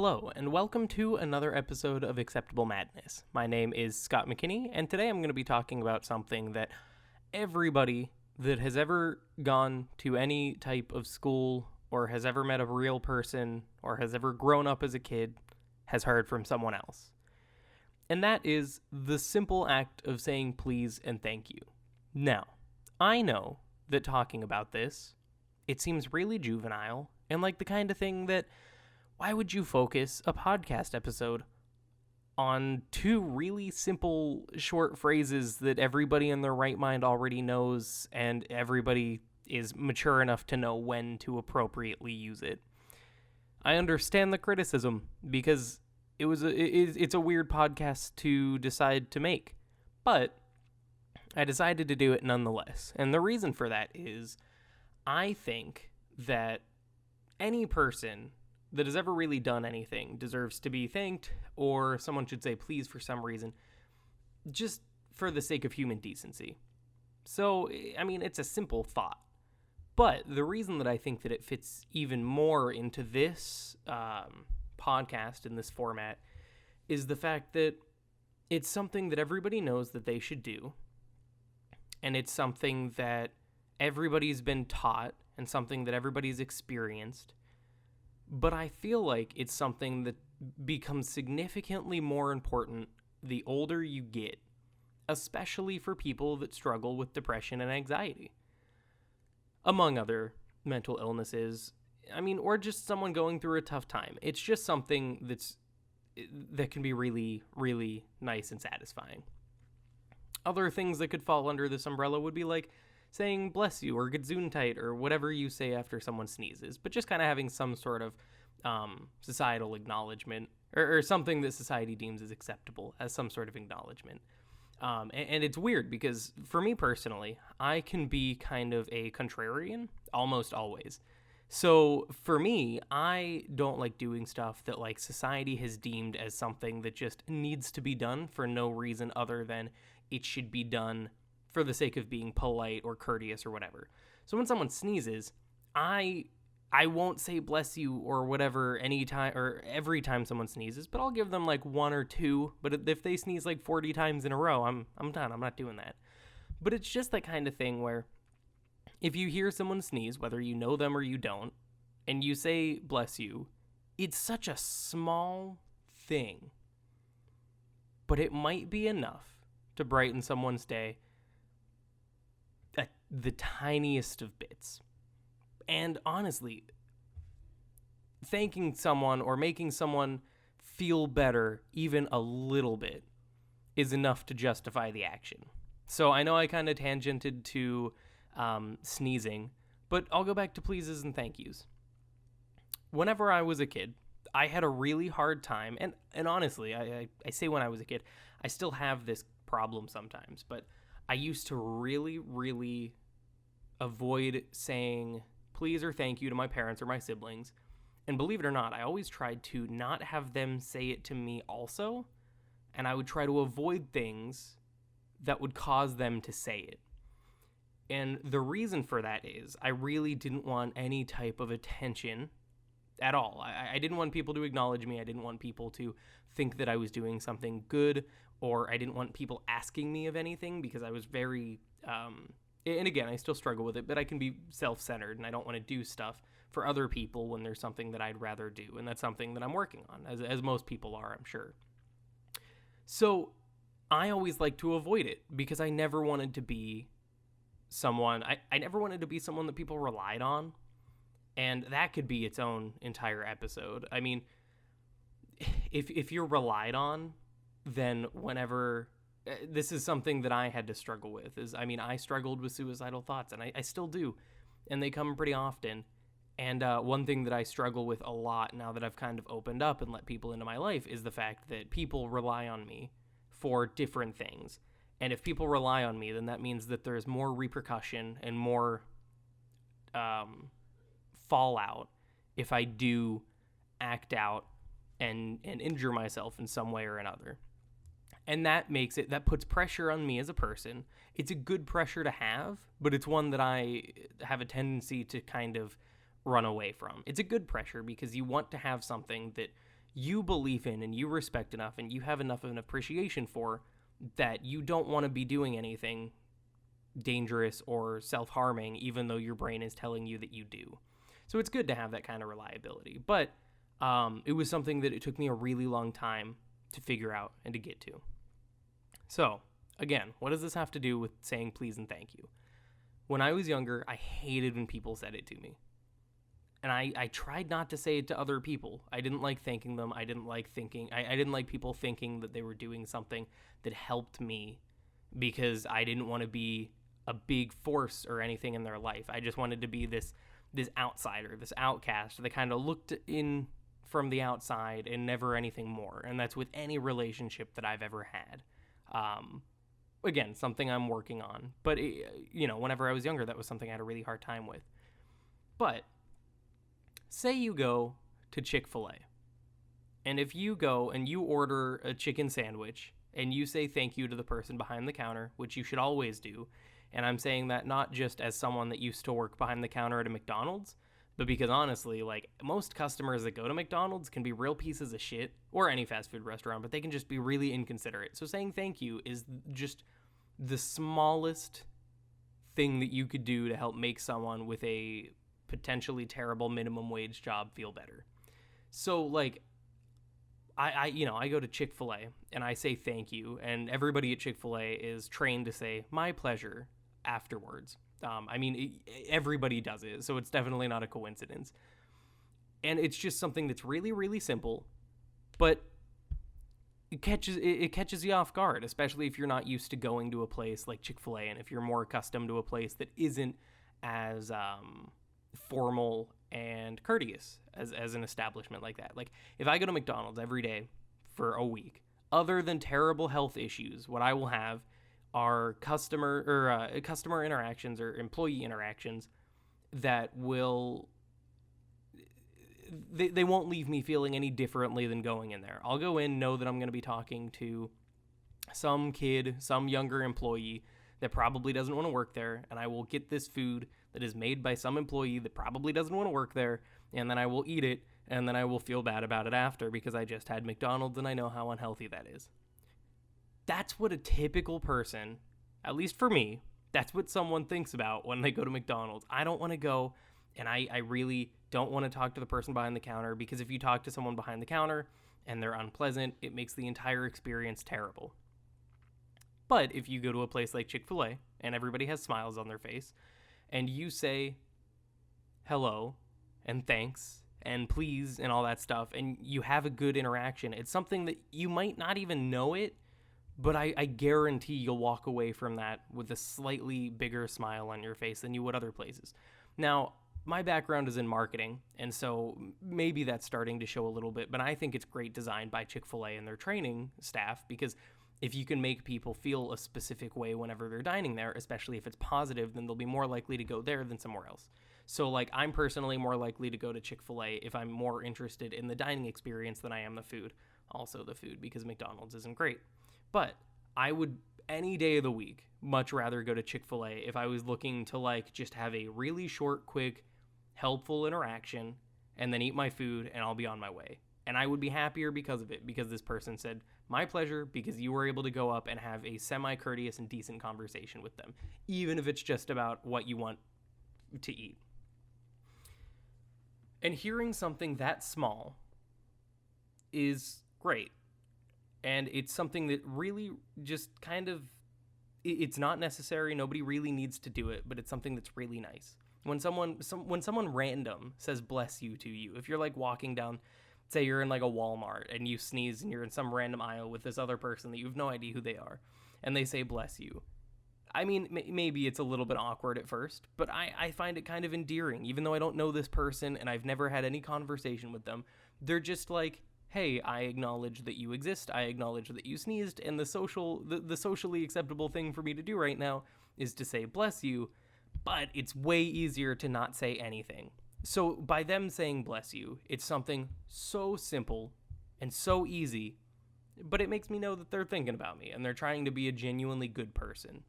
Hello, and welcome to another episode of Acceptable Madness. My name is Scott McKinney, and today I'm going to be talking about something that everybody that has ever gone to any type of school, or has ever met a real person, or has ever grown up as a kid, has heard from someone else. And that is the simple act of saying please and thank you. Now, I know that talking about this, it seems really juvenile, and like the kind of thing that why would you focus a podcast episode on two really simple short phrases that everybody in their right mind already knows and everybody is mature enough to know when to appropriately use it? I understand the criticism because it's a weird podcast to decide to make, but I decided to do it nonetheless. And the reason for that is I think that any person that has ever really done anything deserves to be thanked, or someone should say please for some reason, just for the sake of human decency. So, I mean, it's a simple thought. But the reason that I think that it fits even more into this podcast in this format is the fact that it's something that everybody knows that they should do, and it's something that everybody's been taught and something that everybody's experienced. But I feel like it's something that becomes significantly more important the older you get, especially for people that struggle with depression and anxiety, among other mental illnesses. I mean, or just someone going through a tough time. It's just something that can be really, really nice and satisfying. Other things that could fall under this umbrella would be like saying bless you or gesundheit or whatever you say after someone sneezes, but just kind of having some sort of societal acknowledgement or something that society deems as acceptable as some sort of acknowledgement. And it's weird because for me personally, I can be kind of a contrarian almost always. So for me, I don't like doing stuff that like society has deemed as something that just needs to be done for no reason other than it should be done for the sake of being polite or courteous or whatever. So when someone sneezes, I won't say bless you or whatever anytime or every time someone sneezes, but I'll give them like one or two. But if they sneeze like 40 times in a row, I'm done. I'm not doing that. But it's just that kind of thing where if you hear someone sneeze, whether you know them or you don't, and you say bless you, it's such a small thing, but it might be enough to brighten someone's day at the tiniest of bits. And honestly, thanking someone or making someone feel better even a little bit is enough to justify the action. So I know I kind of tangented to sneezing, but I'll go back to pleases and thank yous. Whenever I was a kid, I had a really hard time, and honestly, I say when I was a kid, I still have this problem sometimes, but I used to really, really avoid saying please or thank you to my parents or my siblings. And believe it or not, I always tried to not have them say it to me also. And I would try to avoid things that would cause them to say it. And the reason for that is I really didn't want any type of attention at all. I didn't want people to acknowledge me. I didn't want people to think that I was doing something good, or I didn't want people asking me of anything because I was very, and again, I still struggle with it, but I can be self-centered and I don't want to do stuff for other people when there's something that I'd rather do. And that's something that I'm working on, as most people are, I'm sure. So I always like to avoid it because I never wanted to be someone, I never wanted to be someone that people relied on. And that could be its own entire episode. I mean, if you're relied on, then whenever, this is something that I had to struggle with, I struggled with suicidal thoughts, and I still do, and they come pretty often. And one thing that I struggle with a lot now that I've kind of opened up and let people into my life is the fact that people rely on me for different things. And if people rely on me, then that means that there's more repercussion and more fallout if I do act out and injure myself in some way or another. And that puts pressure on me as a person. It's a good pressure to have, but it's one that I have a tendency to kind of run away from. It's a good pressure because you want to have something that you believe in and you respect enough and you have enough of an appreciation for, that you don't want to be doing anything dangerous or self-harming, even though your brain is telling you that you do. So it's good to have that kind of reliability. But it was something that it took me a really long time to figure out and to get to. So, again, what does this have to do with saying please and thank you? When I was younger, I hated when people said it to me. And I tried not to say it to other people. I didn't like thanking them. I didn't like people thinking that they were doing something that helped me, because I didn't want to be a big force or anything in their life. I just wanted to be this outsider, this outcast that kind of looked in from the outside and never anything more. And that's with any relationship that I've ever had. Again, something I'm working on. But, whenever I was younger, that was something I had a really hard time with. But say you go to Chick-fil-A, and if you go and you order a chicken sandwich and you say thank you to the person behind the counter, which you should always do, and I'm saying that not just as someone that used to work behind the counter at a McDonald's, but because honestly, like, most customers that go to McDonald's can be real pieces of shit, or any fast food restaurant, but they can just be really inconsiderate. So saying thank you is just the smallest thing that you could do to help make someone with a potentially terrible minimum wage job feel better. So, like, I go to Chick-fil-A and I say thank you, and everybody at Chick-fil-A is trained to say my pleasure afterwards. Everybody does it, so it's definitely not a coincidence. And it's just something that's really, really simple, but it catches you off guard, especially if you're not used to going to a place like Chick-fil-A, and if you're more accustomed to a place that isn't as formal and courteous as an establishment like that. Like, if I go to McDonald's every day for a week, other than terrible health issues, what I will have are customer interactions or employee interactions that will they won't leave me feeling any differently than going in there. I'll go in, know that I'm going to be talking to some kid, some younger employee that probably doesn't want to work there, and I will get this food that is made by some employee that probably doesn't want to work there, and then I will eat it, and then I will feel bad about it after because I just had McDonald's and I know how unhealthy that is. That's what a typical person, at least for me, that's what someone thinks about when they go to McDonald's. I don't want to go, and I really don't want to talk to the person behind the counter, because if you talk to someone behind the counter and they're unpleasant, it makes the entire experience terrible. But if you go to a place like Chick-fil-A and everybody has smiles on their face, and you say hello and thanks and please and all that stuff, and you have a good interaction, it's something that you might not even know it, but I guarantee you'll walk away from that with a slightly bigger smile on your face than you would other places. Now, my background is in marketing, and so maybe that's starting to show a little bit, but I think it's great design by Chick-fil-A and their training staff, because if you can make people feel a specific way whenever they're dining there, especially if it's positive, then they'll be more likely to go there than somewhere else. So, like, I'm personally more likely to go to Chick-fil-A if I'm more interested in the dining experience than I am the food. Also the food, because McDonald's isn't great. But I would, any day of the week, much rather go to Chick-fil-A if I was looking to, like, just have a really short, quick, helpful interaction and then eat my food and I'll be on my way. And I would be happier because of it, because this person said, my pleasure, because you were able to go up and have a semi-courteous and decent conversation with them, even if it's just about what you want to eat. And hearing something that small is great. And it's something that really just kind of, it's not necessary. Nobody really needs to do it, but it's something that's really nice. When someone random says bless you to you, if you're like walking down, say you're in like a Walmart and you sneeze and you're in some random aisle with this other person that you have no idea who they are, and they say bless you. I mean, maybe it's a little bit awkward at first, but I find it kind of endearing. Even though I don't know this person and I've never had any conversation with them, they're just like, hey, I acknowledge that you exist, I acknowledge that you sneezed, and the socially acceptable thing for me to do right now is to say bless you, but it's way easier to not say anything. So by them saying bless you, it's something so simple and so easy, but it makes me know that they're thinking about me and they're trying to be a genuinely good person.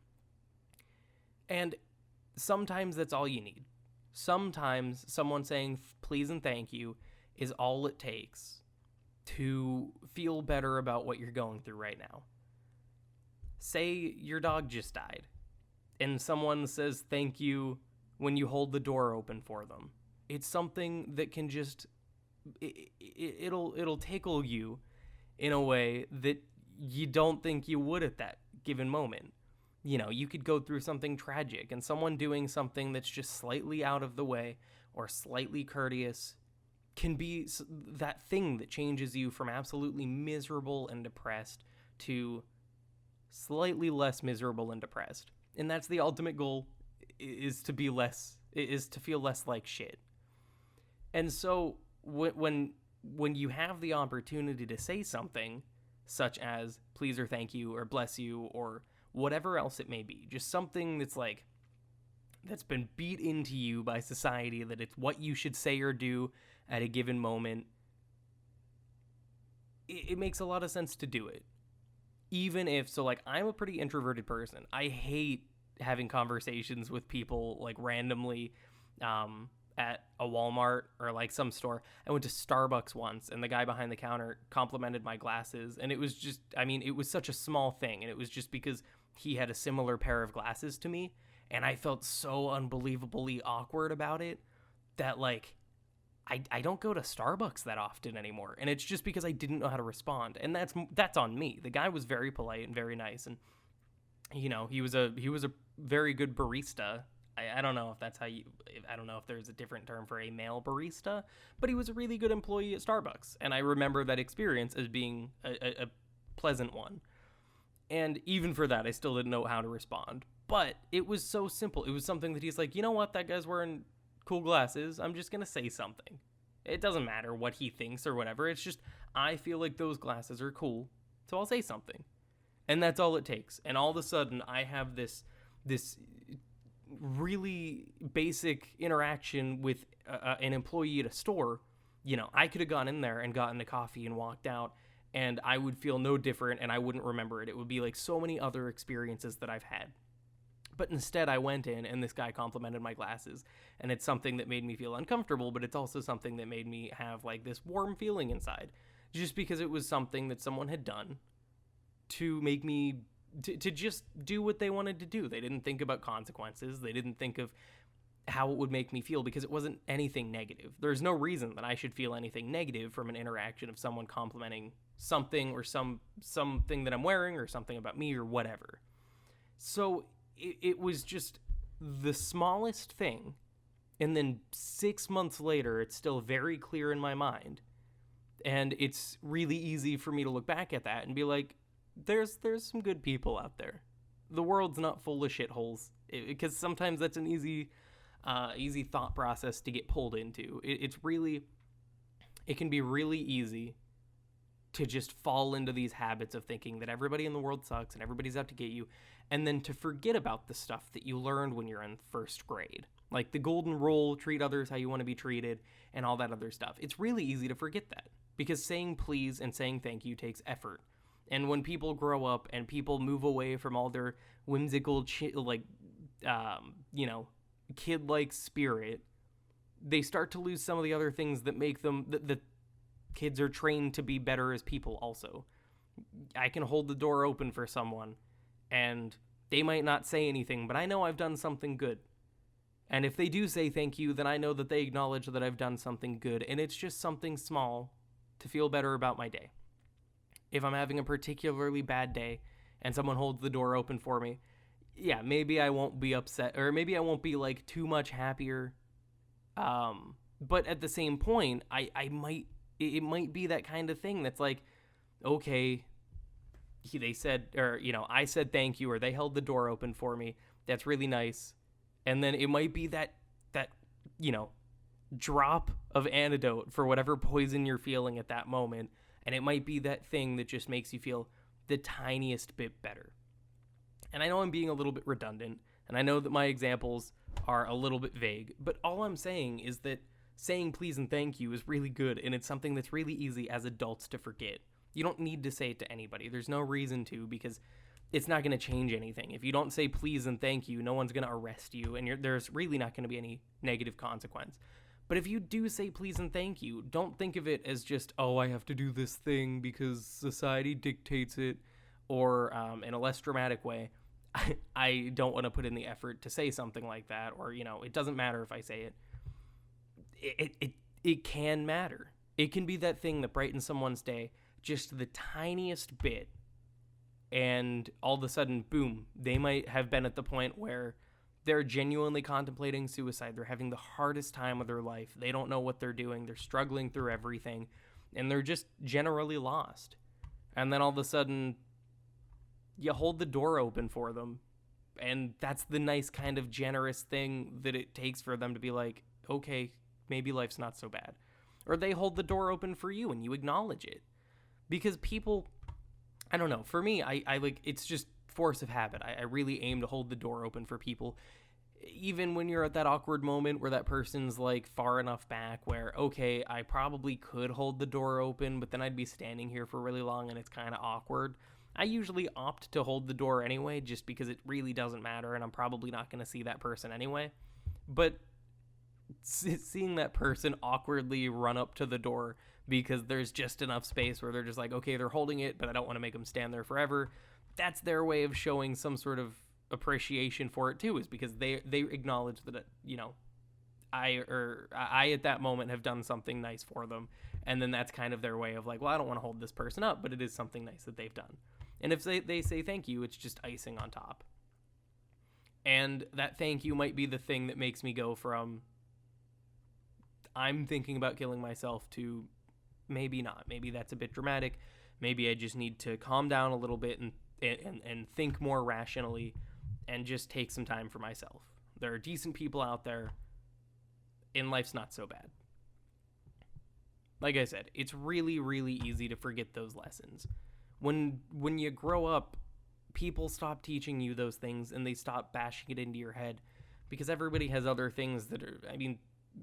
And sometimes that's all you need. Sometimes someone saying please and thank you is all it takes to feel better about what you're going through right now. Say your dog just died, and someone says thank you when you hold the door open for them. It's something that can just, it'll tickle you in a way that you don't think you would at that given moment. You know, you could go through something tragic, and someone doing something that's just slightly out of the way or slightly courteous can be that thing that changes you from absolutely miserable and depressed to slightly less miserable and depressed. And that's the ultimate goal, is to feel less like shit. And so when you have the opportunity to say something such as please or thank you or bless you or whatever else it may be, just something that's been beat into you by society that it's what you should say or do at a given moment, it makes a lot of sense to do it. Even if, I'm a pretty introverted person. I hate having conversations with people, randomly, at a Walmart or, some store. I went to Starbucks once, and the guy behind the counter complimented my glasses, and it was just, it was such a small thing, and it was just because he had a similar pair of glasses to me, and I felt so unbelievably awkward about it that, I don't go to Starbucks that often anymore, and it's just because I didn't know how to respond, and that's on me. The guy was very polite and very nice, and he was a very good barista. I don't know if that's I don't know if there's a different term for a male barista, but he was a really good employee at Starbucks, and I remember that experience as being a pleasant one. And even for that, I still didn't know how to respond. But it was so simple. It was something that he's like, you know what, that guy's wearing cool glasses. I'm just going to say something. It doesn't matter what he thinks or whatever. It's just, I feel like those glasses are cool, so I'll say something. And that's all it takes. And all of a sudden, I have this really basic interaction with an employee at a store. I could have gone in there and gotten a coffee and walked out, and I would feel no different, and I wouldn't remember it. It would be like so many other experiences that I've had. But instead, I went in, and this guy complimented my glasses, and it's something that made me feel uncomfortable, but it's also something that made me have, this warm feeling inside, just because it was something that someone had done to make me, to just do what they wanted to do. They didn't think about consequences. They didn't think of how it would make me feel, because it wasn't anything negative. There's no reason that I should feel anything negative from an interaction of someone complimenting something or something that I'm wearing or something about me or whatever. So it was just the smallest thing, and then 6 months later, it's still very clear in my mind, and it's really easy for me to look back at that and be like, there's some good people out there. The world's not full of shitholes, because sometimes that's an easy thought process to get pulled into. It can be really easy to just fall into these habits of thinking that everybody in the world sucks and everybody's out to get you, and then to forget about the stuff that you learned when you're in first grade. Like the golden rule, treat others how you want to be treated, and all that other stuff. It's really easy to forget that, because saying please and saying thank you takes effort. And when people grow up and people move away from all their whimsical, kid-like spirit, they start to lose some of the other things that make them, the kids are trained to be better as people also. I can hold the door open for someone, and they might not say anything, but I know I've done something good. And if they do say thank you, then I know that they acknowledge that I've done something good, and it's just something small to feel better about my day. If I'm having a particularly bad day and someone holds the door open for me, yeah, maybe I won't be upset, or maybe I won't be too much happier. But at the same point, it might be that kind of thing that's okay, they said, or I said thank you, or they held the door open for me. That's really nice. And then it might be that drop of antidote for whatever poison you're feeling at that moment. And it might be that thing that just makes you feel the tiniest bit better. And I know I'm being a little bit redundant, and I know that my examples are a little bit vague, but all I'm saying is that saying please and thank you is really good, and it's something that's really easy as adults to forget. You don't need to say it to anybody. There's no reason to, because it's not going to change anything. If you don't say please and thank you, no one's going to arrest you, and there's really not going to be any negative consequence. But if you do say please and thank you, don't think of it as just, oh, I have to do this thing because society dictates it, or in a less dramatic way, I don't want to put in the effort to say something like that, or, it doesn't matter if I say it. It can matter. It can be that thing that brightens someone's day just the tiniest bit, and all of a sudden, boom, they might have been at the point where they're genuinely contemplating suicide. They're having the hardest time of their life. They don't know what they're doing. They're struggling through everything, and they're just generally lost. And then all of a sudden, you hold the door open for them, and that's the nice kind of generous thing that it takes for them to be like, okay, maybe life's not so bad. Or they hold the door open for you and you acknowledge it. Because people, I don't know, for me, I like, it's just force of habit. I really aim to hold the door open for people, even when you're at that awkward moment where that person's like far enough back where, okay, I probably could hold the door open, but then I'd be standing here for really long and it's kind of awkward. I usually opt to hold the door anyway, just because it really doesn't matter and I'm probably not going to see that person anyway. But seeing that person awkwardly run up to the door because there's just enough space where they're just like, okay, they're holding it, but I don't want to make them stand there forever. That's their way of showing some sort of appreciation for it too, is because they acknowledge that, I at that moment have done something nice for them. And then that's kind of their way of like, well, I don't want to hold this person up, but it is something nice that they've done. And if they say thank you, it's just icing on top. And that thank you might be the thing that makes me go from I'm thinking about killing myself to maybe not. Maybe that's a bit dramatic. Maybe I just need to calm down a little bit and think more rationally and just take some time for myself. There are decent people out there, and life's not so bad. Like I said, it's really, really easy to forget those lessons. When you grow up, people stop teaching you those things and they stop bashing it into your head because everybody has other things that are,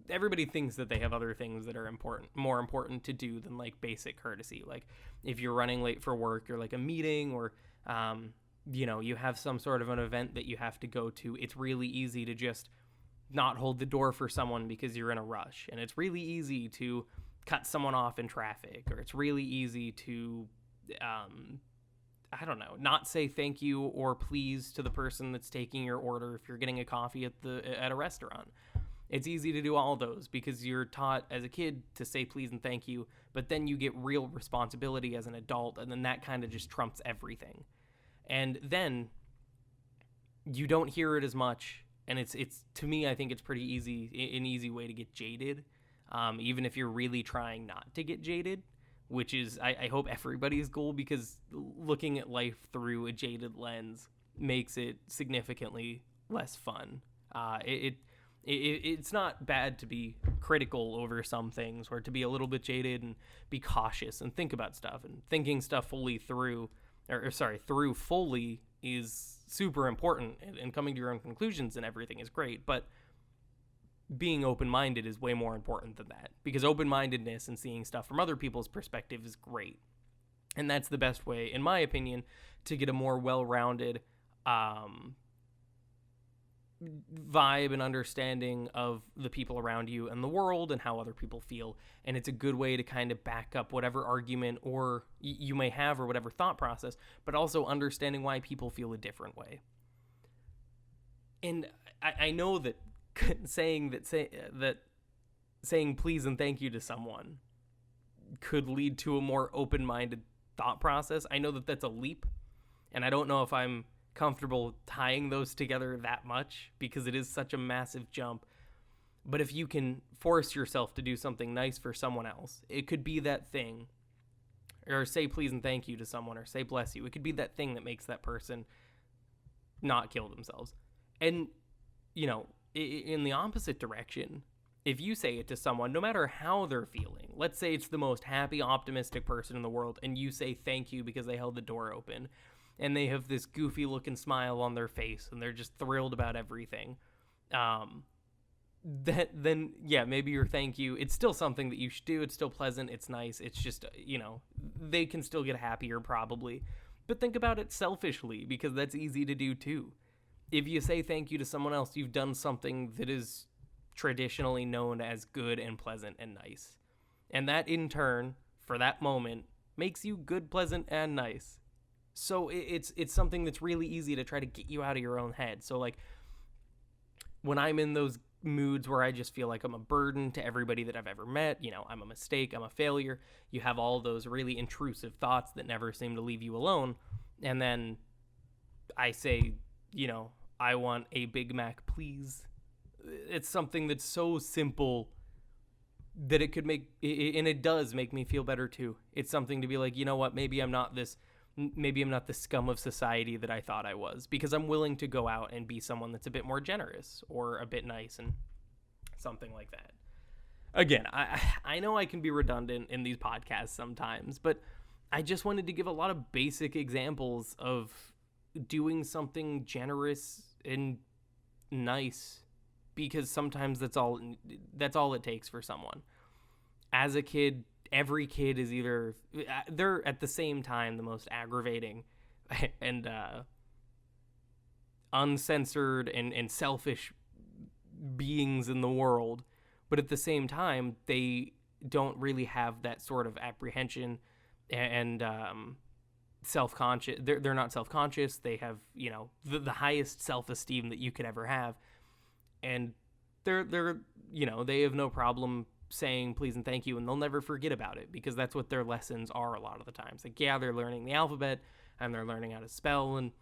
everybody thinks that they have other things that are more important to do than like basic courtesy. Like if you're running late for work or like a meeting or, you have some sort of an event that you have to go to, it's really easy to just not hold the door for someone because you're in a rush. And it's really easy to cut someone off in traffic, or it's really easy to, not say thank you or please to the person that's taking your order if you're getting a coffee at a restaurant. It's easy to do all those because you're taught as a kid to say please and thank you, but then you get real responsibility as an adult, and then that kind of just trumps everything. And then you don't hear it as much, and it's to me, I think it's pretty an easy way to get jaded, even if you're really trying not to get jaded, which is, I hope, everybody's goal, because looking at life through a jaded lens makes it significantly less fun. It's not bad to be critical over some things, or to be a little bit jaded and be cautious and think about stuff, and thinking stuff through fully is super important, and coming to your own conclusions and everything is great, but being open-minded is way more important than that, because open-mindedness and seeing stuff from other people's perspective is great. And that's the best way, in my opinion, to get a more well-rounded vibe and understanding of the people around you and the world and how other people feel. And it's a good way to kind of back up whatever argument or you may have, or whatever thought process, but also understanding why people feel a different way. And I know that saying please and thank you to someone could lead to a more open-minded thought process. I know that that's a leap, and I don't know if I'm comfortable tying those together that much, because it is such a massive jump. But if you can force yourself to do something nice for someone else, it could be that thing, or say please and thank you to someone, or say bless you. It could be that thing that makes that person not kill themselves. And, in the opposite direction, if you say it to someone, no matter how they're feeling, let's say it's the most happy, optimistic person in the world, and you say thank you because they held the door open, and they have this goofy looking smile on their face, and they're just thrilled about everything. Then maybe your thank you, it's still something that you should do. It's still pleasant. It's nice. It's just, they can still get happier probably. But think about it selfishly, because that's easy to do too. If you say thank you to someone else, you've done something that is traditionally known as good and pleasant and nice. And that in turn, for that moment, makes you good, pleasant, and nice. So it's something that's really easy to try to get you out of your own head. So like when I'm in those moods where I just feel like I'm a burden to everybody that I've ever met, I'm a mistake, I'm a failure, you have all those really intrusive thoughts that never seem to leave you alone. And then I say, I want a Big Mac, please. It's something that's so simple that it could make, and it does make me feel better too. It's something to be like, you know what, maybe I'm not the scum of society that I thought I was, because I'm willing to go out and be someone that's a bit more generous or a bit nice and something like that. Again, I know I can be redundant in these podcasts sometimes, but I just wanted to give a lot of basic examples of doing something generous and nice, because sometimes that's all it takes for someone. As a kid, every kid is either, they're at the same time the most aggravating and uncensored and selfish beings in the world, but at the same time they don't really have that sort of apprehension and self-conscious. They're not self-conscious. They have the highest self-esteem that you could ever have, and they're they have no problem saying please and thank you, and they'll never forget about it, because that's what their lessons are a lot of the times. Like, yeah, they're learning the alphabet and they're learning how to spell and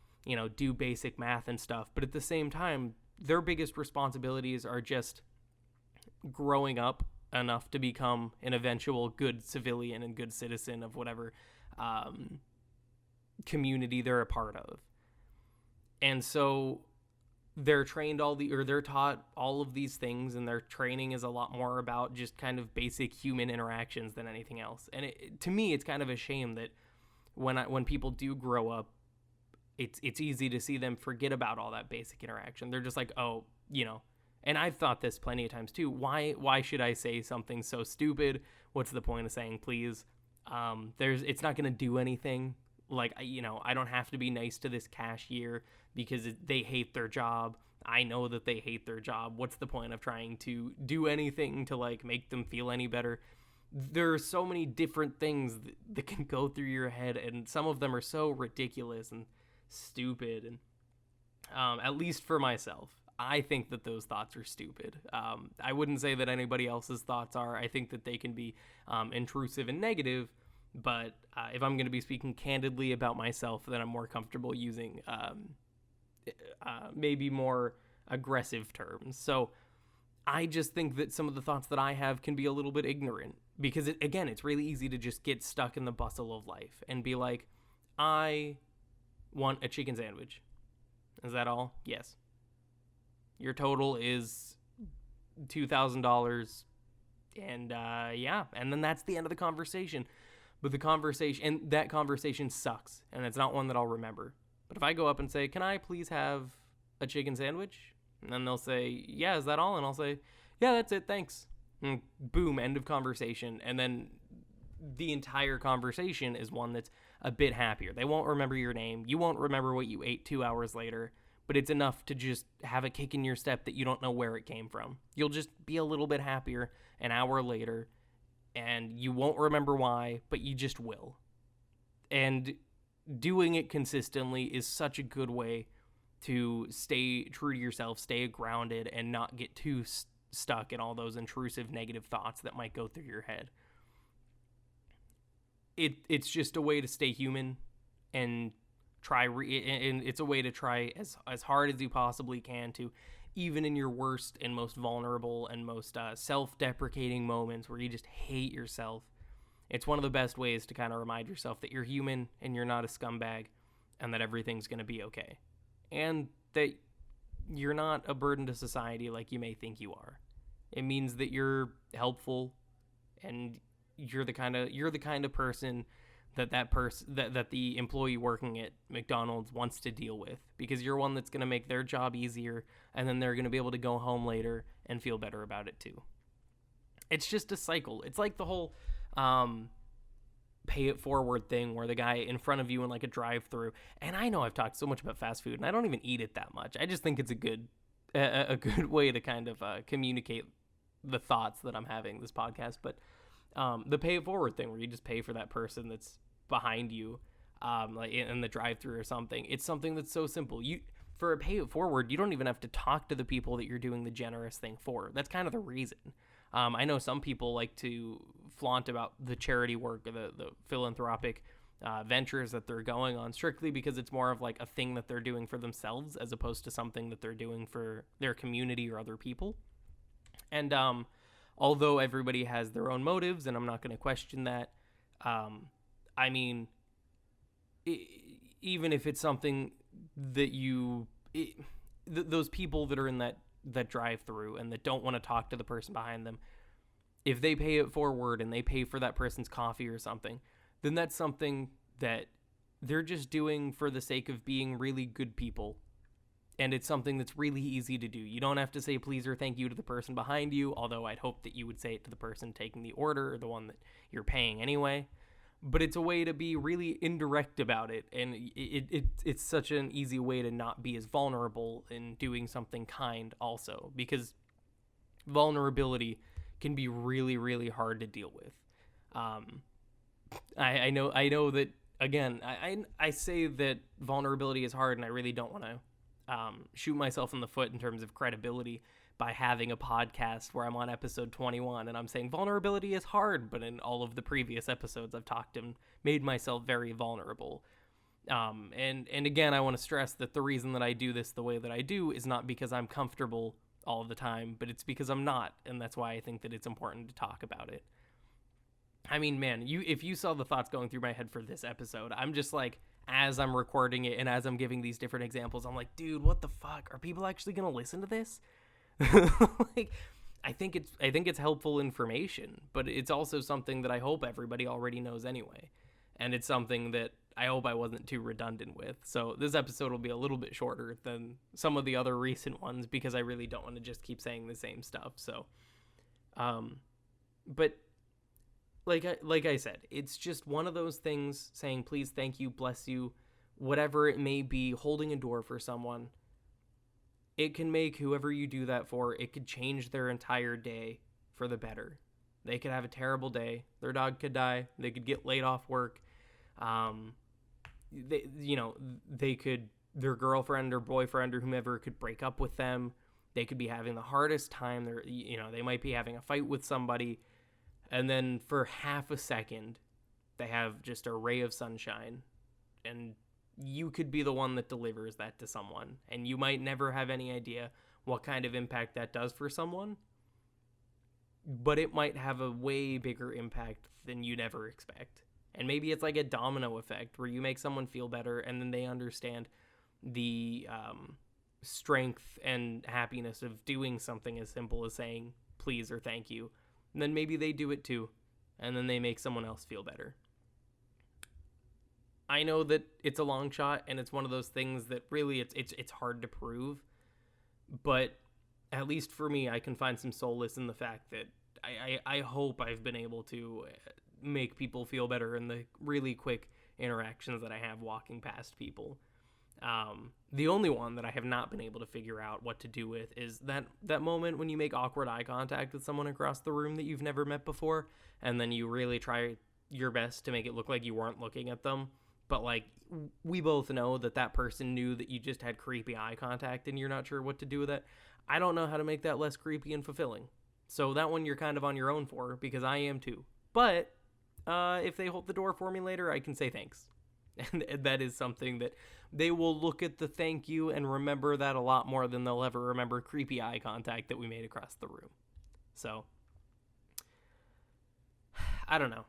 do basic math and stuff, but at the same time their biggest responsibilities are just growing up enough to become an eventual good civilian and good citizen of whatever community they're a part of. And so they're taught all of these things, and their training is a lot more about just kind of basic human interactions than anything else. And to me, it's kind of a shame that when people do grow up, it's easy to see them forget about all that basic interaction. They're just like, oh, and I've thought this plenty of times too. Why should I say something so stupid? What's the point of saying please? It's not going to do anything. Like, I don't have to be nice to this cashier because they hate their job. I know that they hate their job. What's the point of trying to do anything to like make them feel any better? There are so many different things that can go through your head, and some of them are so ridiculous and stupid. And at least for myself, I think that those thoughts are stupid. I wouldn't say that anybody else's thoughts are. I think that they can be intrusive and negative, but if I'm going to be speaking candidly about myself, then I'm more comfortable using maybe more aggressive terms. So I just think that some of the thoughts that I have can be a little bit ignorant, because it's really easy to just get stuck in the bustle of life and be like, I want a chicken sandwich. Is that all? Yes. Your total is $2,000, and and then that's the end of the conversation. But that conversation sucks, and it's not one that I'll remember. But if I go up and say, can I please have a chicken sandwich? And then they'll say, yeah, is that all? And I'll say, yeah, that's it, thanks. And boom, end of conversation. And then the entire conversation is one that's a bit happier. They won't remember your name. You won't remember what you ate 2 hours later. But it's enough to just have a kick in your step that you don't know where it came from. You'll just be a little bit happier an hour later, and you won't remember why, but you just will. And doing it consistently is such a good way to stay true to yourself, stay grounded, and not get too stuck in all those intrusive negative thoughts that might go through your head. It's just a way to stay human and and it's a way to try as hard as you possibly can to, even in your worst and most vulnerable and most self-deprecating moments where you just hate yourself, it's one of the best ways to kind of remind yourself that you're human and you're not a scumbag, and that everything's going to be okay, and that you're not a burden to society like you may think you are. It means that you're helpful, and you're the kind of person that the employee working at McDonald's wants to deal with, because you're one that's going to make their job easier, and then they're going to be able to go home later and feel better about it too. It's just a cycle. It's like the whole pay it forward thing, where the guy in front of you in like a drive-through, and I know I've talked so much about fast food and I don't even eat it that much. I just think it's a good a good way to kind of communicate the thoughts that I'm having this podcast. But the pay it forward thing, where you just pay for that person that's behind you, like in the drive-through or something. It's something that's so simple. For a pay it forward, you don't even have to talk to the people that you're doing the generous thing for. That's kind of the reason. I know some people like to flaunt about the charity work or the philanthropic ventures that they're going on, strictly because it's more of like a thing that they're doing for themselves as opposed to something that they're doing for their community or other people. And although everybody has their own motives, and I'm not going to question that, I mean, even if it's something that those people that are in that drive-through and that don't want to talk to the person behind them, if they pay it forward and they pay for that person's coffee or something, then that's something that they're just doing for the sake of being really good people. And it's something that's really easy to do. You don't have to say please or thank you to the person behind you, although I'd hope that you would say it to the person taking the order or the one that you're paying anyway. But it's a way to be really indirect about it, and it's such an easy way to not be as vulnerable in doing something kind also, because vulnerability can be really, really hard to deal with. I know that, again, I say that vulnerability is hard, and I really don't want to shoot myself in the foot in terms of credibility by having a podcast where I'm on episode 21 and I'm saying vulnerability is hard, but in all of the previous episodes I've talked and made myself very vulnerable. And again, I want to stress that the reason that I do this the way that I do is not because I'm comfortable all the time, but it's because I'm not, and that's why I think that it's important to talk about it. I mean, man, if you saw the thoughts going through my head for this episode, I'm just like, as I'm recording it and as I'm giving these different examples, I'm like, dude, what the fuck? Are people actually going to listen to this? Like, I think it's helpful information, but it's also something that I hope everybody already knows anyway. And it's something that I hope I wasn't too redundant with. So this episode will be a little bit shorter than some of the other recent ones because I really don't want to just keep saying the same stuff. So, but like I said, it's just one of those things, saying please, thank you, bless you, whatever it may be, holding a door for someone. It can make whoever you do that for, it could change their entire day for the better. They could have a terrible day. Their dog could die. They could get laid off work. Their girlfriend or boyfriend or whomever could break up with them. They could be having the hardest time. They might be having a fight with somebody. And then for half a second, they have just a ray of sunshine. And you could be the one that delivers that to someone, and you might never have any idea what kind of impact that does for someone, but it might have a way bigger impact than you'd ever expect. And maybe it's like a domino effect where you make someone feel better, and then they understand the strength and happiness of doing something as simple as saying please or thank you, and then maybe they do it too, and then they make someone else feel better. I know that it's a long shot, and it's one of those things that really it's hard to prove, but at least for me, I can find some solace in the fact that I hope I've been able to make people feel better in the really quick interactions that I have walking past people. The only one that I have not been able to figure out what to do with is that moment when you make awkward eye contact with someone across the room that you've never met before, and then you really try your best to make it look like you weren't looking at them. But, like, we both know that person knew that you just had creepy eye contact and you're not sure what to do with it. I don't know how to make that less creepy and fulfilling. So that one you're kind of on your own for, because I am too. But if they hold the door for me later, I can say thanks. And that is something that they will look at the thank you and remember that a lot more than they'll ever remember creepy eye contact that we made across the room. So, I don't know.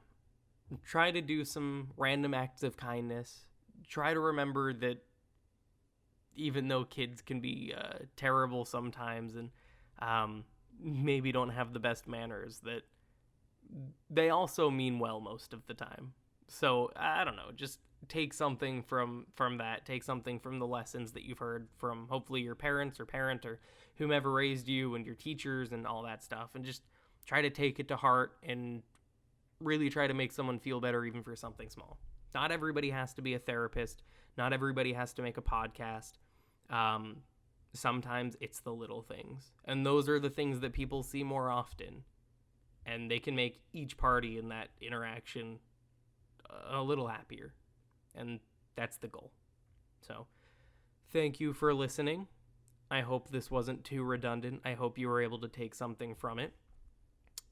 Try to do some random acts of kindness. Try to remember that even though kids can be terrible sometimes and maybe don't have the best manners, that they also mean well most of the time. So, I don't know, just take something from that. Take something from the lessons that you've heard from hopefully your parents or parent or whomever raised you and your teachers and all that stuff, and just try to take it to heart and really try to make someone feel better even for something small. Not everybody has to be a therapist. Not everybody has to make a podcast. sometimes it's the little things. And those are the things that people see more often. And they can make each party in that interaction a little happier. And that's the goal. So, thank you for listening. I hope this wasn't too redundant. I hope you were able to take something from it.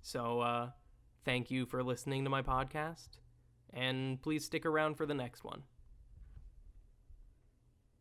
So, thank you for listening to my podcast. And please stick around for the next one.